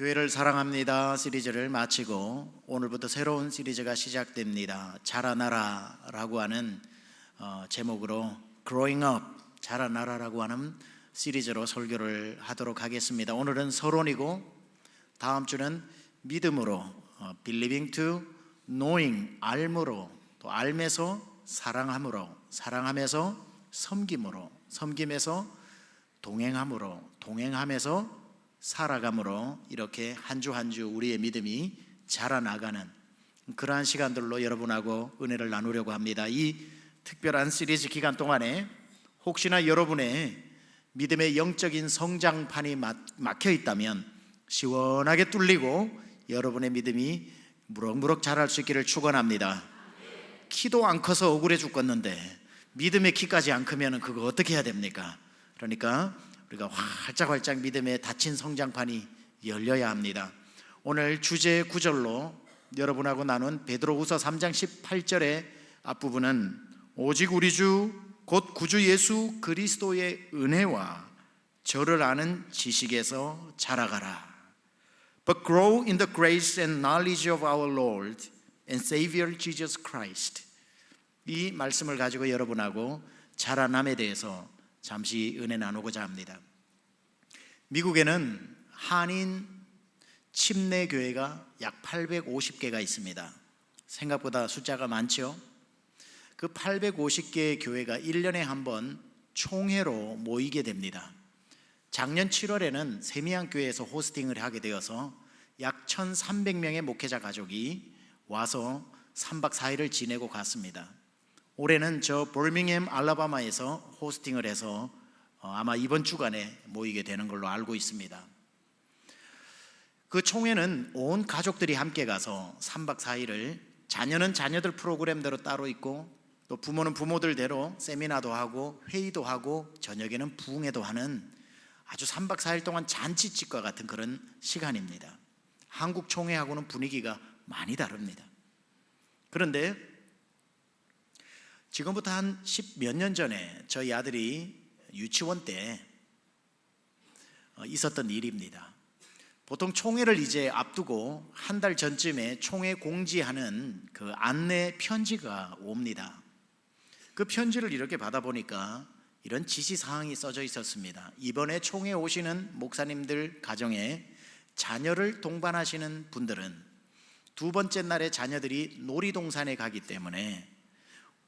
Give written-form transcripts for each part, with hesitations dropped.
교회를 사랑합니다 시리즈를 마치고 오늘부터 새로운 시리즈가 시작됩니다. 자라나라라고 하는 제목으로 Growing Up, 자라나라라고 하는 시리즈로 설교를 하도록 하겠습니다. 오늘은 서론이고 다음 주는 믿음으로, Believing to Knowing, 알므로, 또 알면서 사랑함으로, 사랑하면서 섬김으로, 섬김에서 동행함으로, 동행하면서 살아감으로, 이렇게 한 주 한 주 우리의 믿음이 자라나가는 그러한 시간들로 여러분하고 은혜를 나누려고 합니다. 이 특별한 시리즈 기간 동안에 혹시나 여러분의 믿음의 영적인 성장판이 막혀 있다면 시원하게 뚫리고 여러분의 믿음이 무럭무럭 자랄 수 있기를 축원합니다. 키도 안 커서 억울해 죽겠는데 믿음의 키까지 안 크면 그거 어떻게 해야 됩니까? 그러니까 우리가 활짝활짝 믿음의 닫힌 성장판이 열려야 합니다. 오늘 주제 구절로 여러분하고 나눈 베드로후서 3장 18절의 앞부분은 오직 우리 주 곧 구주 예수 그리스도의 은혜와 저를 아는 지식에서 자라가라. But grow in the grace and knowledge of our Lord and Savior Jesus Christ. 이 말씀을 가지고 여러분하고 자라남에 대해서 잠시 은혜 나누고자 합니다. 미국에는 한인 침례 교회가 약 850개가 있습니다. 생각보다 숫자가 많죠. 그 850개의 교회가 1년에 한 번 총회로 모이게 됩니다. 작년 7월에는 세미양교회에서 호스팅을 하게 되어서 약 1300명의 목회자 가족이 와서 3박 4일을 지내고 갔습니다. 올해는 저 버밍햄 알라바마에서 호스팅을 해서 아마 이번 주간에 모이게 되는 걸로 알고 있습니다. 그 총회는 온 가족들이 함께 가서 3박 4일을, 자녀는 자녀들 프로그램대로 따로 있고 또 부모는 부모들대로 세미나도 하고 회의도 하고 저녁에는 부흥회도 하는 아주 3박 4일 동안 잔치집과 같은 그런 시간입니다. 한국 총회하고는 분위기가 많이 다릅니다. 그런데 지금부터 한 10몇 년 전에 저희 아들이 유치원 때 있었던 일입니다. 보통 총회를 이제 앞두고 한 달 전쯤에 총회 공지하는 그 안내 편지가 옵니다. 그 편지를 이렇게 받아보니까 이런 지시사항이 써져 있었습니다. 이번에 총회 오시는 목사님들 가정에 자녀를 동반하시는 분들은 두 번째 날에 자녀들이 놀이동산에 가기 때문에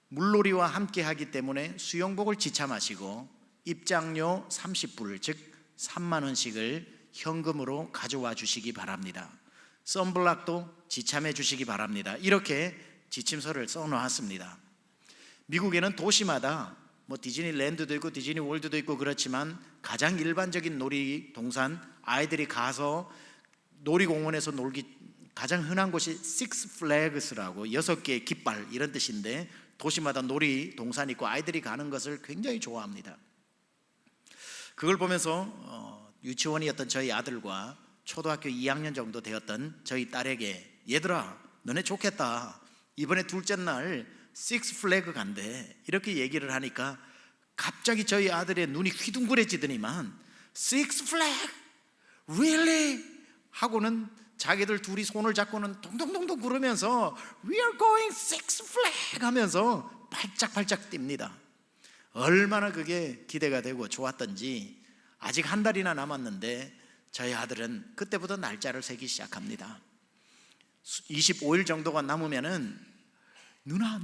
물놀이와 함께 하기 때문에 수영복을 지참하시고 입장료 30불, 즉 3만 원씩을 현금으로 가져와 주시기 바랍니다. 선블락도 지참해 주시기 바랍니다. 이렇게 지침서를 써놓았습니다. 미국에는 도시마다 디즈니랜드도 있고 디즈니월드도 있고 그렇지만 가장 일반적인 놀이동산, 아이들이 가서 놀이공원에서 놀기 가장 흔한 곳이 Six Flags라고 6개의 깃발 이런 뜻인데, 도시마다 놀이동산 있고 아이들이 가는 것을 굉장히 좋아합니다. 그걸 보면서 유치원이었던 저희 아들과 초등학교 2학년 정도 되었던 저희 딸에게, 얘들아 너네 좋겠다, 이번에 둘째 날 식스 플래그 간대, 이렇게 얘기를 하니까 갑자기 저희 아들의 눈이 휘둥그레지더니만 식스 플래그? Really? 하고는 자기들 둘이 손을 잡고는 동동동동 구르면서 We are going Six Flags 하면서 발짝발짝 뜁니다. 얼마나 그게 기대가 되고 좋았던지 아직 한 달이나 남았는데 저희 아들은 그때부터 날짜를 세기 시작합니다. 25일 정도가 남으면은 누나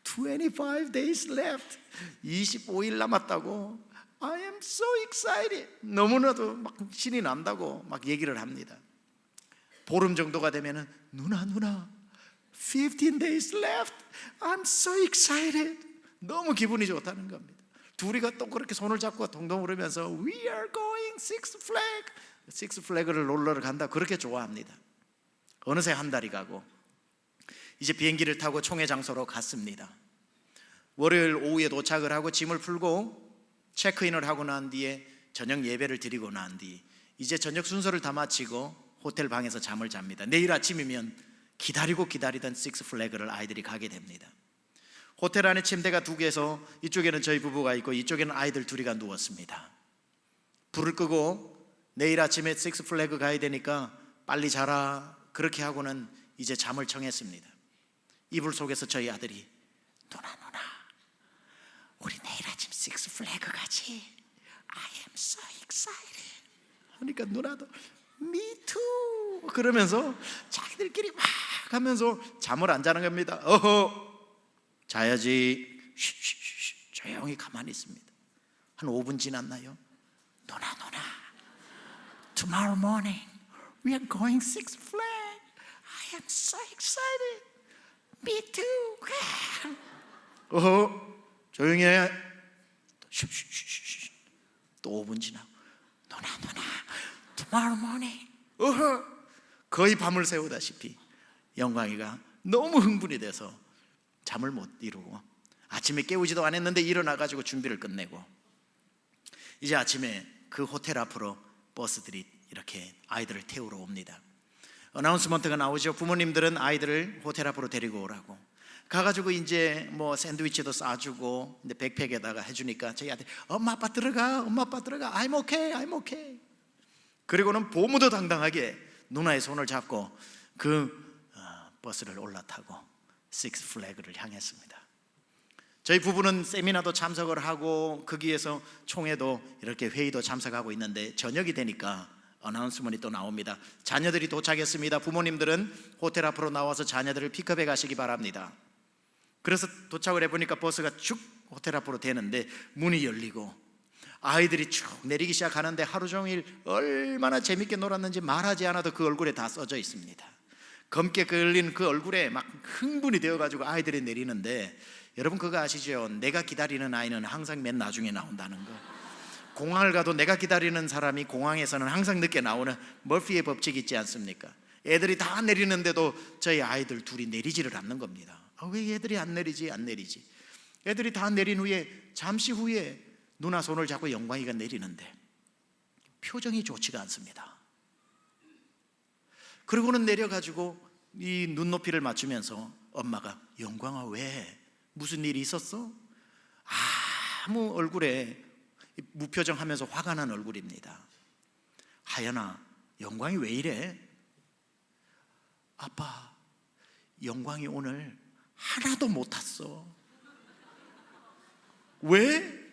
25 days left, 25일 남았다고, I am so excited, 너무나도 막 신이 난다고 막 얘기를 합니다. 보름 정도가 되면은 누나 15 days left, I'm so excited, 너무 기분이 좋다는 겁니다. 둘이가 또 그렇게 손을 잡고 동동 그러면서 We are going Six Flags, Six Flags를 놀러 간다, 그렇게 좋아합니다. 어느새 한 달이 가고 이제 비행기를 타고 총회 장소로 갔습니다. 월요일 오후에 도착을 하고 짐을 풀고 체크인을 하고 난 뒤에 저녁 예배를 드리고 난 뒤 이제 저녁 순서를 다 마치고 호텔 방에서 잠을 잡니다. 내일 아침이면 기다리던 식스 플래그를 아이들이 가게 됩니다. 호텔 안에 침대가 2개에서 이쪽에는 저희 부부가 있고 이쪽에는 아이들 2이가 누웠습니다. 불을 끄고 내일 아침에 식스 플래그 가야 되니까 빨리 자라. 그렇게 하고는 이제 잠을 청했습니다. 이불 속에서 저희 아들이 누나 우리 내일 아침 식스 플래그 가지. I am so excited 하니까 누나도 Me too 그러면서 자기들끼리 막 하면서 잠을 안 자는 겁니다. 자야지. 쉬쉬쉬 조용히 가만히 있습니다. 한 5분 지났나요? 누나 Tomorrow morning we are going Six Flags. I am so excited. Me too. 조용히 해. 쉬쉬쉬쉬 또 5분 지나고 누나 Tomorrow morning. 거의 밤을 새우다시피 영광이가 너무 흥분이 돼서 잠을 못 이루고 아침에 깨우지도 않았는데 일어나가지고 준비를 끝내고 이제 아침에 그 호텔 앞으로 버스들이 이렇게 아이들을 태우러 옵니다. 어나운스먼트가 나오죠. 부모님들은 아이들을 호텔 앞으로 데리고 오라고. 가가지고 이제 뭐 샌드위치도 싸주고 근데 백팩에다가 해주니까 저희 아들 엄마 아빠 들어가 I'm okay. 그리고는 보무도 당당하게 누나의 손을 잡고 그 버스를 올라타고 식스 플래그를 향했습니다. 저희 부부는 세미나도 참석을 하고 거기에서 총회도 이렇게 회의도 참석하고 있는데 저녁이 되니까 어나운스먼이 또 나옵니다. 자녀들이 도착했습니다. 부모님들은 호텔 앞으로 나와서 자녀들을 픽업해 가시기 바랍니다. 그래서 도착을 해보니까 버스가 쭉 호텔 앞으로 되는데 문이 열리고 아이들이 쭉 내리기 시작하는데 하루 종일 얼마나 재밌게 놀았는지 말하지 않아도 그 얼굴에 다 써져 있습니다. 검게 그을린 그 얼굴에 막 흥분이 되어가지고 아이들이 내리는데 여러분 그거 아시죠? 내가 기다리는 아이는 항상 맨 나중에 나온다는 거. 공항을 가도 내가 기다리는 사람이 공항에서는 항상 늦게 나오는 머피의 법칙 있지 않습니까? 애들이 다 내리는데도 저희 아이들 둘이 내리지를 않는 겁니다. 왜 애들이 안 내리지? 애들이 다 내린 후에 잠시 후에 누나 손을 잡고 영광이가 내리는데 표정이 좋지가 않습니다. 그러고는 내려가지고 이 눈높이를 맞추면서 엄마가 영광아 왜? 무슨 일이 있었어? 아무 얼굴에 무표정하면서 화가 난 얼굴입니다. 하연아 영광이 왜 이래? 아빠 영광이 오늘 하나도 못 탔어. 왜?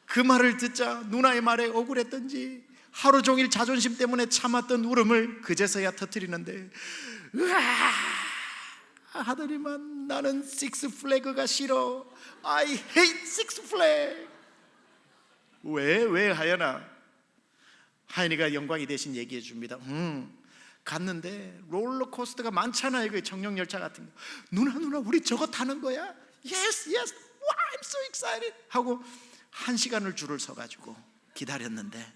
그 말을 듣자 누나의 말에 억울했던지 하루 종일 자존심 때문에 참았던 울음을 그제서야 터뜨리는데 으아 하더니만 나는 식스 플래그가 싫어. I hate Six Flags. 왜 하연아? 하연이가 영광이 대신 얘기해 줍니다. 갔는데 롤러코스터가 많잖아요. 그 청룡열차 같은 거. 누나 우리 저거 타는 거야? Yes wow, I'm so excited 하고 1시간을 줄을 서가지고 기다렸는데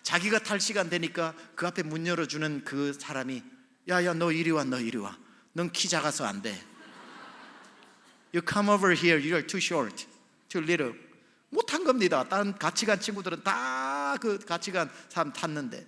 자기가 탈 시간 되니까 그 앞에 문 열어주는 그 사람이 야야 너 이리 와 넌 키 작아서 안 돼. You come over here, you're too short, too little. 못한 겁니다. 다른 같이 간 친구들은 다 그 같이 간 사람 탔는데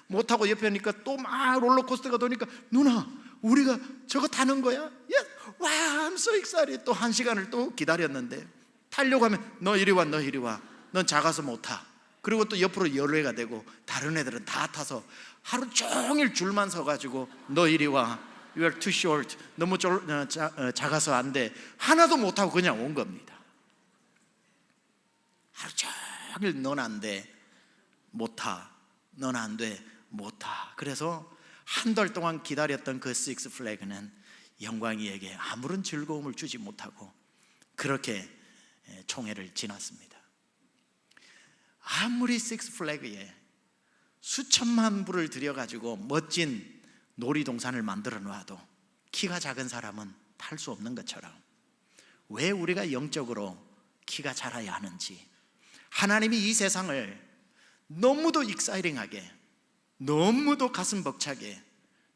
못하고 옆에 오니까 또 막 롤러코스터가 도니까 누나 우리가 저거 타는 거야? Yes, wow, I'm so excited. 또 1시간을 또 기다렸는데 타려고 하면 너 이리 와 넌 작아서 못 타. 그리고 또 옆으로 열애가 되고 다른 애들은 다 타서 하루 종일 줄만 서가지고 너 이리 와 You are too short. 너무 작아서 안 돼. 하나도 못하고 그냥 온 겁니다. 하루 종일 넌 안 돼. 못 타. 넌 안 돼. 못 타. 그래서 한 달 동안 기다렸던 그 식스 플래그는 영광이에게 아무런 즐거움을 주지 못하고 그렇게 총회를 지났습니다. 아무리 식스 플래그에 수천만 불을 들여가지고 멋진 놀이동산을 만들어 놔도 키가 작은 사람은 탈 수 없는 것처럼 왜 우리가 영적으로 키가 자라야 하는지 하나님이 이 세상을 너무도 익사이링하게 너무도 가슴 벅차게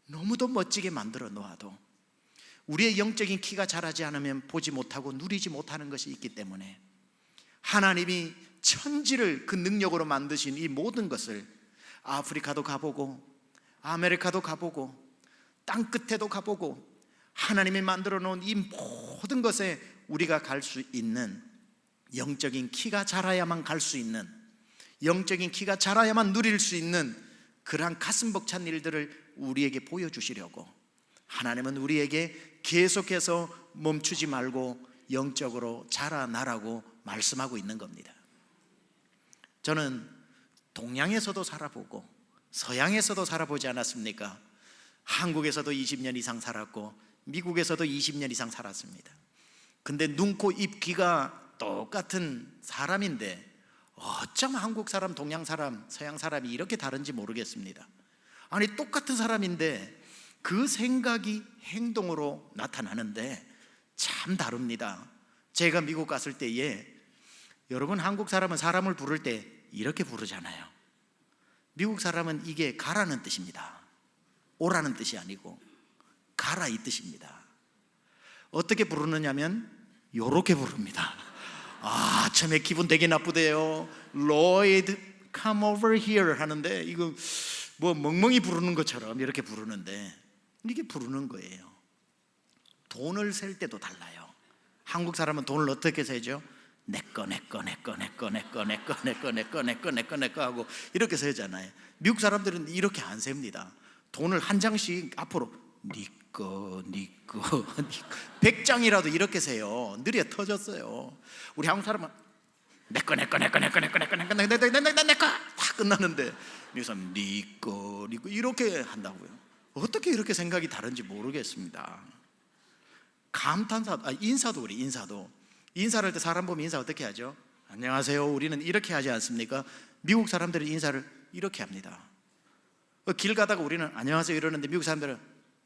너무도 멋지게 만들어 놓아도 우리의 영적인 키가 자라지 않으면 보지 못하고 누리지 못하는 것이 있기 때문에 하나님이 천지를 그 능력으로 만드신 이 모든 것을 아프리카도 가보고 아메리카도 가보고 땅끝에도 가보고 하나님이 만들어 놓은 이 모든 것에 우리가 갈 수 있는 영적인 키가 자라야만 갈 수 있는 영적인 키가 자라야만 누릴 수 있는 그러한 가슴 벅찬 일들을 우리에게 보여주시려고 하나님은 우리에게 계속해서 멈추지 말고 영적으로 자라나라고 말씀하고 있는 겁니다. 저는 동양에서도 살아보고 서양에서도 살아보지 않았습니까? 한국에서도 20년 이상 살았고 미국에서도 20년 이상 살았습니다. 근데 눈, 코, 입, 귀가 똑같은 사람인데 어쩜 한국 사람, 동양 사람, 서양 사람이 이렇게 다른지 모르겠습니다. 아니 똑같은 사람인데 그 생각이 행동으로 나타나는데 참 다릅니다. 제가 미국 갔을 때에 여러분, 한국 사람은 사람을 부를 때 이렇게 부르잖아요. 미국 사람은 이게 가라는 뜻입니다. 오라는 뜻이 아니고 가라 이 뜻입니다. 어떻게 부르느냐면 요렇게 부릅니다. 처음에 기분 되게 나쁘대요. Lloyd, come over here 하는데 이거 뭐 멍멍이 부르는 것처럼 이렇게 부르는데 이게 부르는 거예요. 돈을 셀 때도 달라요. 한국 사람은 돈을 어떻게 세죠? 내꺼 하고 이렇게 세잖아요. 미국 사람들은 이렇게 안 셉니다. 돈을 한 장씩 앞으로 니꺼 100장이라도 이렇게 세요. 느려 터졌어요. 우리 한국 사람은 내꺼 다 끝나는데 미국 사람은 니꺼 이렇게 한다고요. 어떻게 이렇게 생각이 다른지 모르겠습니다. 감탄사, 인사도 그래. 인사를 할 때 사람 보면 인사 어떻게 하죠? 안녕하세요. 우리는 이렇게 하지 않습니까? 미국 사람들은 인사를 이렇게 합니다. 길 가다가 우리는 안녕하세요 이러는데 미국 사람들은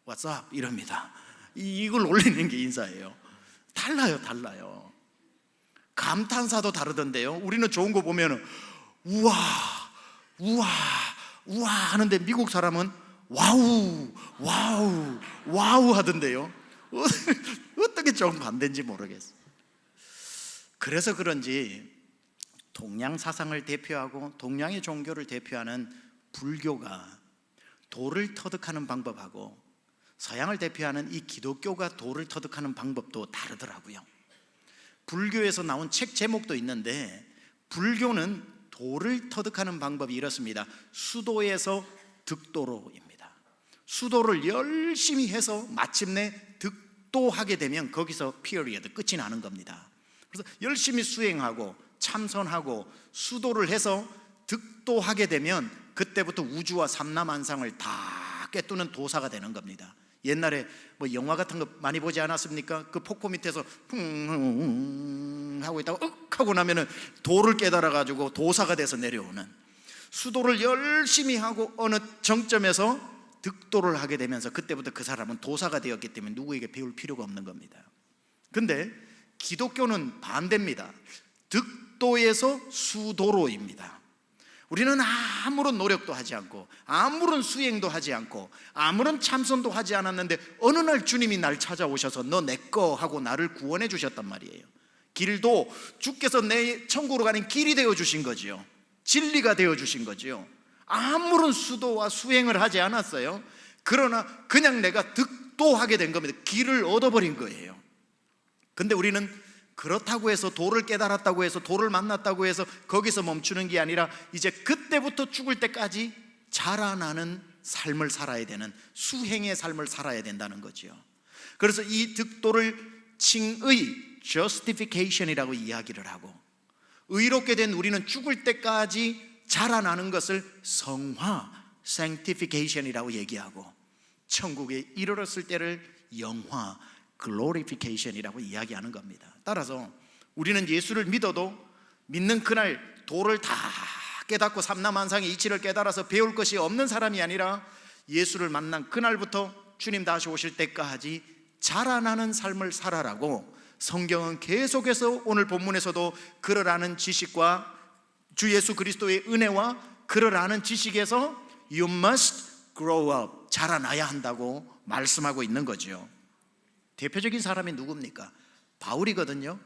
What's up? 이럽니다. 이걸 올리는 게 인사예요. 달라요. 감탄사도 다르던데요. 우리는 좋은 거 보면 우와 하는데 미국 사람은 와우 하던데요. 어떻게 좀 반대인지 모르겠어요. 그래서 그런지 동양 사상을 대표하고 동양의 종교를 대표하는 불교가 도를 터득하는 방법하고 서양을 대표하는 이 기독교가 도를 터득하는 방법도 다르더라고요. 불교에서 나온 책 제목도 있는데 불교는 도를 터득하는 방법이 이렇습니다. 수도에서 득도로입니다. 수도를 열심히 해서 마침내 득도하게 되면 거기서 period, 끝이 나는 겁니다. 그래서 열심히 수행하고 참선하고 수도를 해서 득도하게 되면 그때부터 우주와 삼라만상을 다 꿰뚫는 도사가 되는 겁니다. 옛날에 뭐 영화 같은 거 많이 보지 않았습니까? 그 폭포 밑에서 하고 있다가 하고 나면은 도를 깨달아 가지고 도사가 돼서 내려오는, 수도를 열심히 하고 어느 정점에서 득도를 하게 되면서 그때부터 그 사람은 도사가 되었기 때문에 누구에게 배울 필요가 없는 겁니다. 근데 기독교는 반대입니다. 득도에서 수도로입니다. 우리는 아무런 노력도 하지 않고 아무런 수행도 하지 않고 아무런 참선도 하지 않았는데 어느 날 주님이 날 찾아오셔서 너 내 거 하고 나를 구원해 주셨단 말이에요. 길도 주께서 내 천국으로 가는 길이 되어 주신 거지요. 진리가 되어 주신 거지요. 아무런 수도와 수행을 하지 않았어요. 그러나 그냥 내가 득도하게 된 겁니다. 길을 얻어버린 거예요. 근데 우리는 그렇다고 해서 도를 깨달았다고 해서 도를 만났다고 해서 거기서 멈추는 게 아니라 이제 그때부터 죽을 때까지 자라나는 삶을 살아야 되는 수행의 삶을 살아야 된다는 거죠. 그래서 이 득도를 칭의, justification이라고 이야기를 하고, 의롭게 된 우리는 죽을 때까지 자라나는 것을 성화, sanctification이라고 얘기하고, 천국에 이르렀을 때를 영화, glorification이라고 이야기하는 겁니다. 따라서 우리는 예수를 믿어도 믿는 그날 도를 다 깨닫고 삼라만상의 이치를 깨달아서 배울 것이 없는 사람이 아니라 예수를 만난 그날부터 주님 다시 오실 때까지 자라나는 삶을 살아라고 성경은 계속해서 오늘 본문에서도 그러라는 지식과 주 예수 그리스도의 은혜와 그러라는 지식에서 You must grow up, 자라나야 한다고 말씀하고 있는 거죠. 대표적인 사람이 누굽니까? 바울이거든요.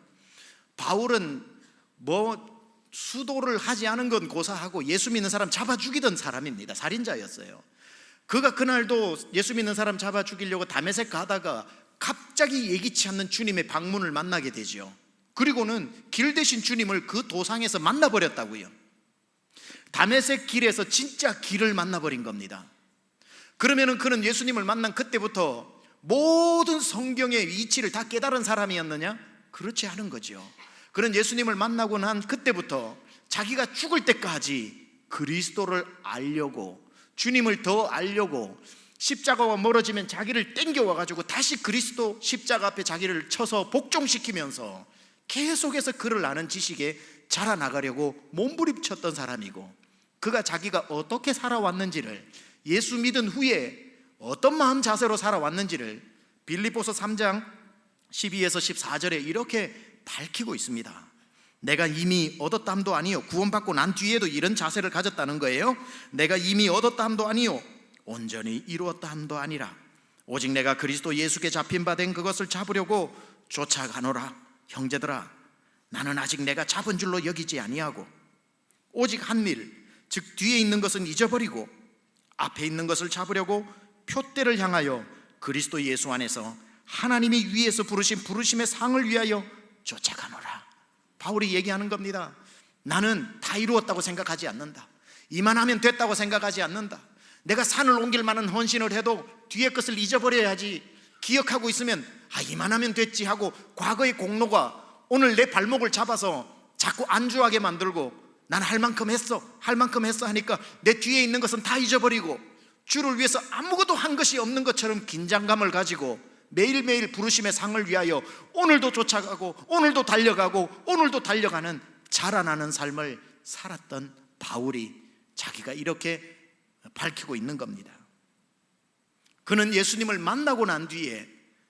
바울은 뭐 수도를 하지 않은 건 고사하고 예수 믿는 사람 잡아 죽이던 사람입니다. 살인자였어요. 그가 그날도 예수 믿는 사람 잡아 죽이려고 다메섹 가다가 갑자기 예기치 않는 주님의 방문을 만나게 되죠. 그리고는 길 대신 주님을 그 도상에서 만나버렸다고요. 다메섹 길에서 진짜 길을 만나버린 겁니다. 그러면은 그는 예수님을 만난 그때부터 모든 성경의 이치를 다 깨달은 사람이었느냐? 그렇지 않은 거죠. 그는 예수님을 만나고 난 그때부터 자기가 죽을 때까지 그리스도를 알려고, 주님을 더 알려고, 십자가와 멀어지면 자기를 땡겨와가지고 다시 그리스도 십자가 앞에 자기를 쳐서 복종시키면서 계속해서 그를 아는 지식에 자라나가려고 몸부림쳤던 사람이고, 그가 자기가 어떻게 살아왔는지를, 예수 믿은 후에 어떤 마음 자세로 살아왔는지를 빌립보서 3장 12에서 14절에 이렇게 밝히고 있습니다. 내가 이미 얻었다함도 아니요, 구원받고 난 뒤에도 이런 자세를 가졌다는 거예요. 내가 이미 얻었다함도 아니요, 온전히 이루었다함도 아니라 오직 내가 그리스도 예수께 잡힌 바 된 그것을 잡으려고 쫓아가노라. 형제들아, 나는 아직 내가 잡은 줄로 여기지 아니하고 오직 한 일, 즉 뒤에 있는 것은 잊어버리고 앞에 있는 것을 잡으려고 표대를 향하여 그리스도 예수 안에서 하나님이 위에서 부르신 부르심의 상을 위하여 쫓아가노라. 바울이 얘기하는 겁니다. 나는 다 이루었다고 생각하지 않는다. 이만하면 됐다고 생각하지 않는다. 내가 산을 옮길 만한 헌신을 해도 뒤에 것을 잊어버려야지. 기억하고 있으면 이만하면 됐지 하고 과거의 공로가 오늘 내 발목을 잡아서 자꾸 안주하게 만들고, 난 할 만큼 했어 하니까 내 뒤에 있는 것은 다 잊어버리고 주를 위해서 아무것도 한 것이 없는 것처럼 긴장감을 가지고 매일매일 부르심의 상을 위하여 오늘도 쫓아가고 오늘도 달려가고 오늘도 달려가는 자라나는 삶을 살았던 바울이 자기가 이렇게 밝히고 있는 겁니다. 그는 예수님을 만나고 난 뒤에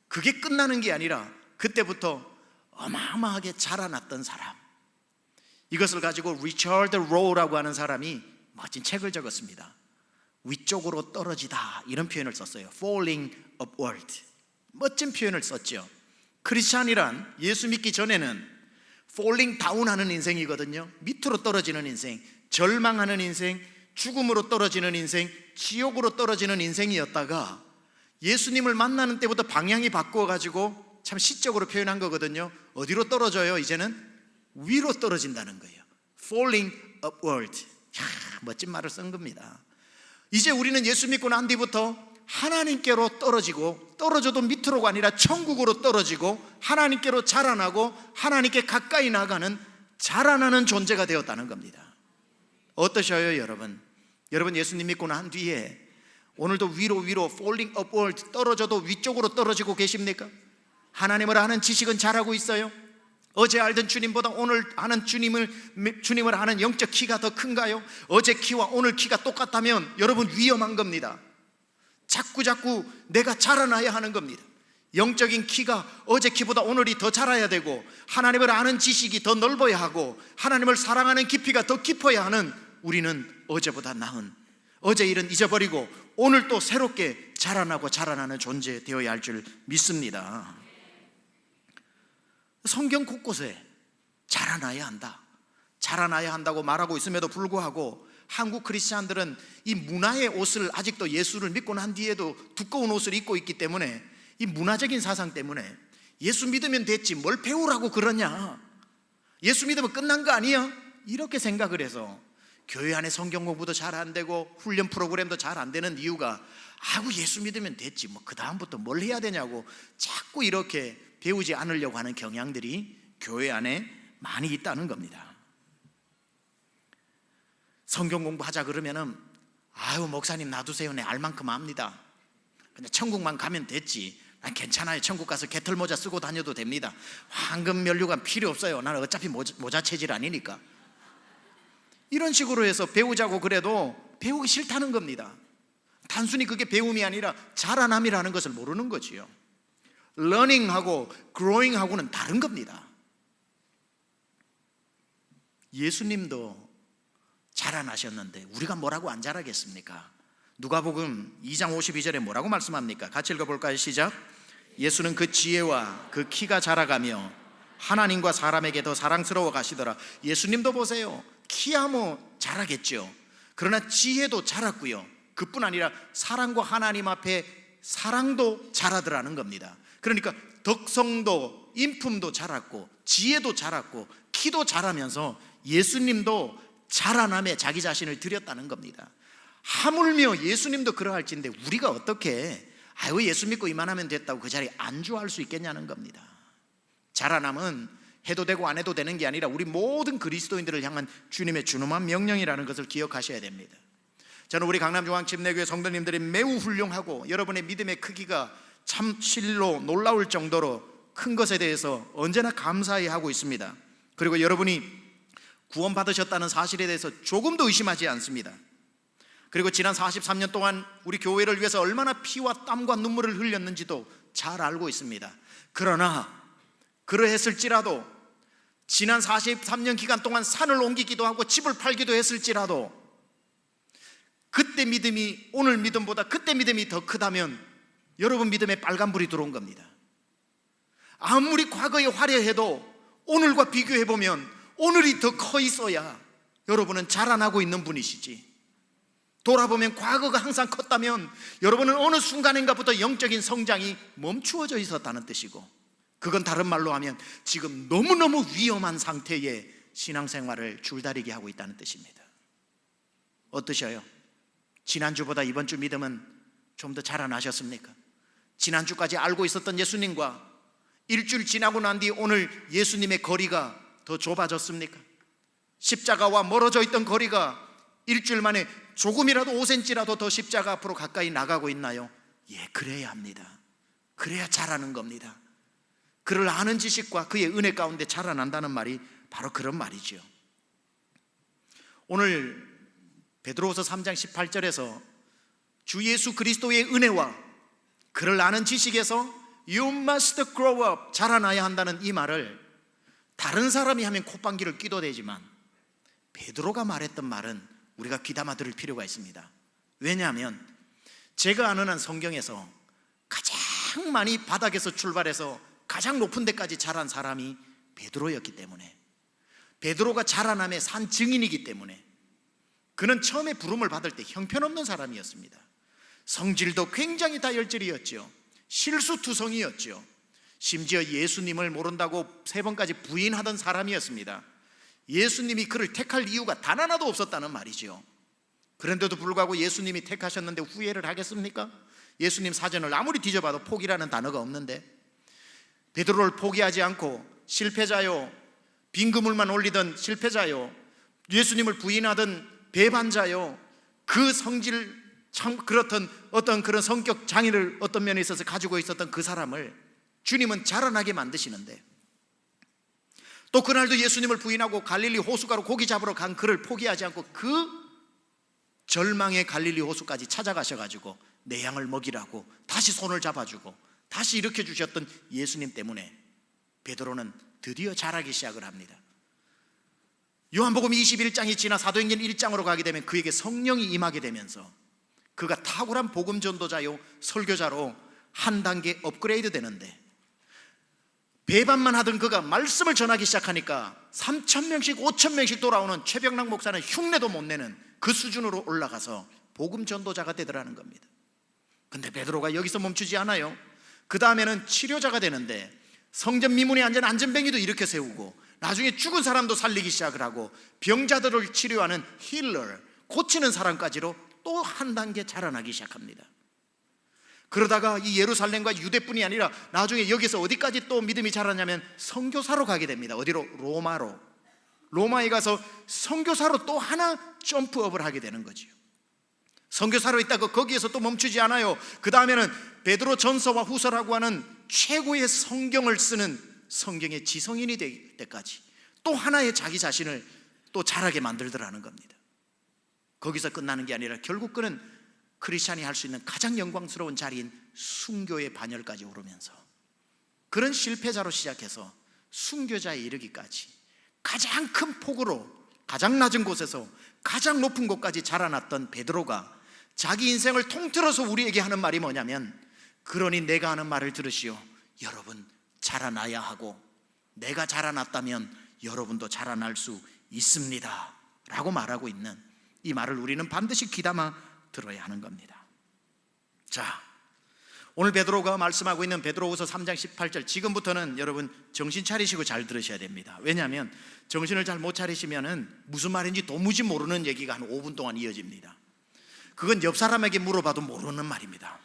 그게 끝나는 게 아니라 그때부터 어마어마하게 자라났던 사람, 이것을 가지고 리처드 로우라고 하는 사람이 멋진 책을 적었습니다. 위쪽으로 떨어지다, 이런 표현을 썼어요. Falling upward. 멋진 표현을 썼죠. 크리스찬이란 예수 믿기 전에는 falling down 하는 인생이거든요. 밑으로 떨어지는 인생, 절망하는 인생, 죽음으로 떨어지는 인생, 지옥으로 떨어지는 인생이었다가 예수님을 만나는 때부터 방향이 바꾸어가지고, 참 시적으로 표현한 거거든요. 어디로 떨어져요? 이제는 위로 떨어진다는 거예요. Falling upward. 멋진 말을 쓴 겁니다. 이제 우리는 예수 믿고 난 뒤부터 하나님께로 떨어지고, 떨어져도 밑으로가 아니라 천국으로 떨어지고 하나님께로 자라나고 하나님께 가까이 나가는 자라나는 존재가 되었다는 겁니다. 어떠셔요, 여러분? 여러분 예수님 믿고 난 뒤에 오늘도 위로 falling upward, 떨어져도 위쪽으로 떨어지고 계십니까? 하나님을 아는 지식은 잘하고 있어요? 어제 알던 주님보다 오늘 아는 주님을 아는 영적 키가 더 큰가요? 어제 키와 오늘 키가 똑같다면 여러분 위험한 겁니다. 자꾸 내가 자라나야 하는 겁니다. 영적인 키가 어제 키보다 오늘이 더 자라야 되고, 하나님을 아는 지식이 더 넓어야 하고, 하나님을 사랑하는 깊이가 더 깊어야 하는 우리는 어제보다 나은, 어제 일은 잊어버리고 오늘 또 새롭게 자라나고 자라나는 존재 되어야 할 줄 믿습니다. 성경 곳곳에 자라나야 한다, 자라나야 한다고 말하고 있음에도 불구하고 한국 크리스찬들은 이 문화의 옷을, 아직도 예수를 믿고 난 뒤에도 두꺼운 옷을 입고 있기 때문에, 이 문화적인 사상 때문에 예수 믿으면 됐지 뭘 배우라고 그러냐, 예수 믿으면 끝난 거 아니야, 이렇게 생각을 해서 교회 안에 성경 공부도 잘 안 되고 훈련 프로그램도 잘 안 되는 이유가, 예수 믿으면 됐지 뭐 그 다음부터 뭘 해야 되냐고 자꾸 이렇게 배우지 않으려고 하는 경향들이 교회 안에 많이 있다는 겁니다. 성경 공부하자 그러면은 목사님 놔두세요, 내 알 만큼 압니다. 근데 천국만 가면 됐지, 난 괜찮아요, 천국 가서 개털모자 쓰고 다녀도 됩니다. 황금 면류관 필요 없어요, 나는 어차피 모자 체질 아니니까. 이런 식으로 해서 배우자고 그래도 배우기 싫다는 겁니다. 단순히 그게 배움이 아니라 자라남이라는 것을 모르는 거지요. learning하고 growing하고는 다른 겁니다. 예수님도 자라나셨는데 우리가 뭐라고 안 자라겠습니까? 누가복음 2장 52절에 뭐라고 말씀합니까? 같이 읽어볼까요? 시작. 예수는 그 지혜와 그 키가 자라가며 하나님과 사람에게 더 사랑스러워 가시더라. 예수님도 보세요, 키야 뭐 자라겠죠. 그러나 지혜도 자랐고요, 그뿐 아니라 사랑과 하나님 앞에 사랑도 자라더라는 겁니다. 그러니까 덕성도, 인품도 자랐고 지혜도 자랐고 키도 자라면서 예수님도 자라남에 자기 자신을 드렸다는 겁니다. 하물며 예수님도 그러할진데 우리가 어떻게 아유 예수 믿고 이만하면 됐다고 그 자리에 안주할 수 있겠냐는 겁니다. 자라남은 해도 되고 안 해도 되는 게 아니라 우리 모든 그리스도인들을 향한 주님의 준엄한 명령이라는 것을 기억하셔야 됩니다. 저는 우리 강남중앙침례교회 성도님들이 매우 훌륭하고 여러분의 믿음의 크기가 참실로 놀라울 정도로 큰 것에 대해서 언제나 감사히 하고 있습니다. 그리고 여러분이 구원받으셨다는 사실에 대해서 조금도 의심하지 않습니다. 그리고 지난 43년 동안 우리 교회를 위해서 얼마나 피와 땀과 눈물을 흘렸는지도 잘 알고 있습니다. 그러나 그러했을지라도 지난 43년 기간 동안 산을 옮기기도 하고 집을 팔기도 했을지라도 그때 믿음이 오늘 믿음보다 그때 믿음이 더 크다면 여러분 믿음에 빨간불이 들어온 겁니다. 아무리 과거에 화려해도 오늘과 비교해보면 오늘이 더 커 있어야 여러분은 자라나고 있는 분이시지, 돌아보면 과거가 항상 컸다면 여러분은 어느 순간인가부터 영적인 성장이 멈추어져 있었다는 뜻이고, 그건 다른 말로 하면 지금 너무너무 위험한 상태의 신앙생활을 줄다리기 하고 있다는 뜻입니다. 어떠셔요? 지난주보다 이번 주 믿음은 좀 더 자라나셨습니까? 지난주까지 알고 있었던 예수님과 일주일 지나고 난 뒤 오늘 예수님의 거리가 더 좁아졌습니까? 십자가와 멀어져 있던 거리가 일주일 만에 조금이라도 5cm라도 더 십자가 앞으로 가까이 나가고 있나요? 예, 그래야 합니다. 그래야 자라는 겁니다. 그를 아는 지식과 그의 은혜 가운데 자라난다는 말이 바로 그런 말이죠. 오늘 베드로후서 3장 18절에서 주 예수 그리스도의 은혜와 그를 아는 지식에서 You must grow up, 자라나야 한다는 이 말을 다른 사람이 하면 콧방귀를 뀌도 되지만 베드로가 말했던 말은 우리가 귀담아 들을 필요가 있습니다. 왜냐하면 제가 아는 한 성경에서 가장 많이 바닥에서 출발해서 가장 높은 데까지 자란 사람이 베드로였기 때문에, 베드로가 자라남의 산 증인이기 때문에, 그는 처음에 부름을 받을 때 형편없는 사람이었습니다. 성질도 굉장히 다혈질이었죠. 실수투성이었죠. 심지어 예수님을 모른다고 3번까지 부인하던 사람이었습니다. 예수님이 그를 택할 이유가 단 하나도 없었다는 말이죠. 그런데도 불구하고 예수님이 택하셨는데 후회를 하겠습니까? 예수님 사전을 아무리 뒤져봐도 포기라는 단어가 없는데, 베드로를 포기하지 않고 실패자요, 빈 그물만 올리던 실패자요, 예수님을 부인하던 배반자요, 그 성질 참 그렇던 어떤 그런 성격 장애를 어떤 면에 있어서 가지고 있었던 그 사람을 주님은 자라나게 만드시는데, 또 그날도 예수님을 부인하고 갈릴리 호수가로 고기 잡으러 간 그를 포기하지 않고 그 절망의 갈릴리 호수까지 찾아가셔가지고 내 양을 먹이라고 다시 손을 잡아주고 다시 일으켜 주셨던 예수님 때문에 베드로는 드디어 자라기 시작을 합니다. 요한복음 21장이 지나 사도행전 1장으로 가게 되면 그에게 성령이 임하게 되면서 그가 탁월한 복음 전도자요 설교자로 한 단계 업그레이드 되는데, 배반만 하던 그가 말씀을 전하기 시작하니까 3,000명씩 5,000명씩 돌아오는 최병락 목사는 흉내도 못 내는 그 수준으로 올라가서 복음 전도자가 되더라는 겁니다. 근데 베드로가 여기서 멈추지 않아요. 그 다음에는 치료자가 되는데 성전 미문에 앉은 안전뱅이도 일으켜 세우고 나중에 죽은 사람도 살리기 시작을 하고 병자들을 치료하는 힐러, 고치는 사람까지로 또 한 단계 자라나기 시작합니다. 그러다가 이 예루살렘과 유대뿐이 아니라 나중에 여기서 어디까지 또 믿음이 자라냐면 선교사로 가게 됩니다. 어디로? 로마로. 로마에 가서 선교사로 또 하나 점프업을 하게 되는 거죠. 선교사로 있다가 거기에서 또 멈추지 않아요. 그 다음에는 베드로 전서와 후서라고 하는 최고의 성경을 쓰는 성경의 지성인이 될 때까지 또 하나의 자기 자신을 또 자라게 만들더라는 겁니다. 거기서 끝나는 게 아니라 결국 그는 크리스찬이 할 수 있는 가장 영광스러운 자리인 순교의 반열까지 오르면서 그런 실패자로 시작해서 순교자에 이르기까지 가장 큰 폭으로 가장 낮은 곳에서 가장 높은 곳까지 자라났던 베드로가 자기 인생을 통틀어서 우리에게 하는 말이 뭐냐면, 그러니 내가 하는 말을 들으시오. 여러분 자라나야 하고 내가 자라났다면 여러분도 자라날 수 있습니다 라고 말하고 있는 이 말을 우리는 반드시 귀담아 들어야 하는 겁니다. 자, 오늘 베드로가 말씀하고 있는 베드로후서 3장 18절, 지금부터는 여러분 정신 차리시고 잘 들으셔야 됩니다. 왜냐하면 정신을 잘 못 차리시면은 무슨 말인지 도무지 모르는 얘기가 한 5분 동안 이어집니다. 그건 옆 사람에게 물어봐도 모르는 말입니다.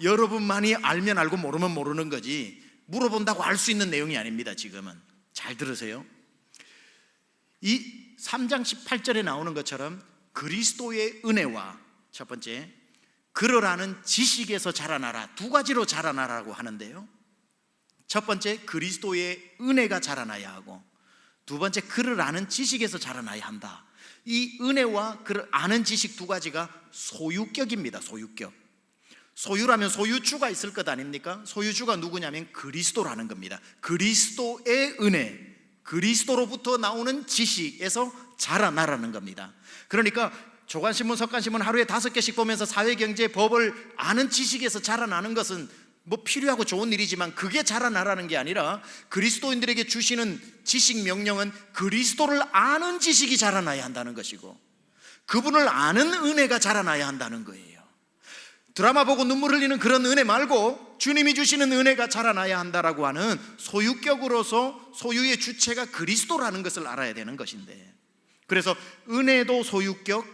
여러분만이 알면 알고 모르면 모르는 거지, 물어본다고 알 수 있는 내용이 아닙니다. 지금은 잘 들으세요. 이 3장 18절에 나오는 것처럼 그리스도의 은혜와, 첫 번째, 그를 아는 지식에서 자라나라, 두 가지로 자라나라고 하는데요, 첫 번째 그리스도의 은혜가 자라나야 하고, 두 번째 그를 아는 지식에서 자라나야 한다. 이 은혜와 그를 아는 지식 두 가지가 소유격입니다. 소유격. 소유라면 소유주가 있을 것 아닙니까? 소유주가 누구냐면 그리스도라는 겁니다. 그리스도의 은혜, 그리스도로부터 나오는 지식에서 자라나라는 겁니다. 그러니까 조간신문, 석간신문 하루에 5개씩 보면서 사회경제, 법을 아는 지식에서 자라나는 것은 뭐 필요하고 좋은 일이지만 그게 자라나라는 게 아니라, 그리스도인들에게 주시는 지식 명령은 그리스도를 아는 지식이 자라나야 한다는 것이고, 그분을 아는 은혜가 자라나야 한다는 거예요. 드라마 보고 눈물 흘리는 그런 은혜 말고 주님이 주시는 은혜가 자라나야 한다라고 하는 소유격으로서 소유의 주체가 그리스도라는 것을 알아야 되는 것인데, 그래서 은혜도 소유격,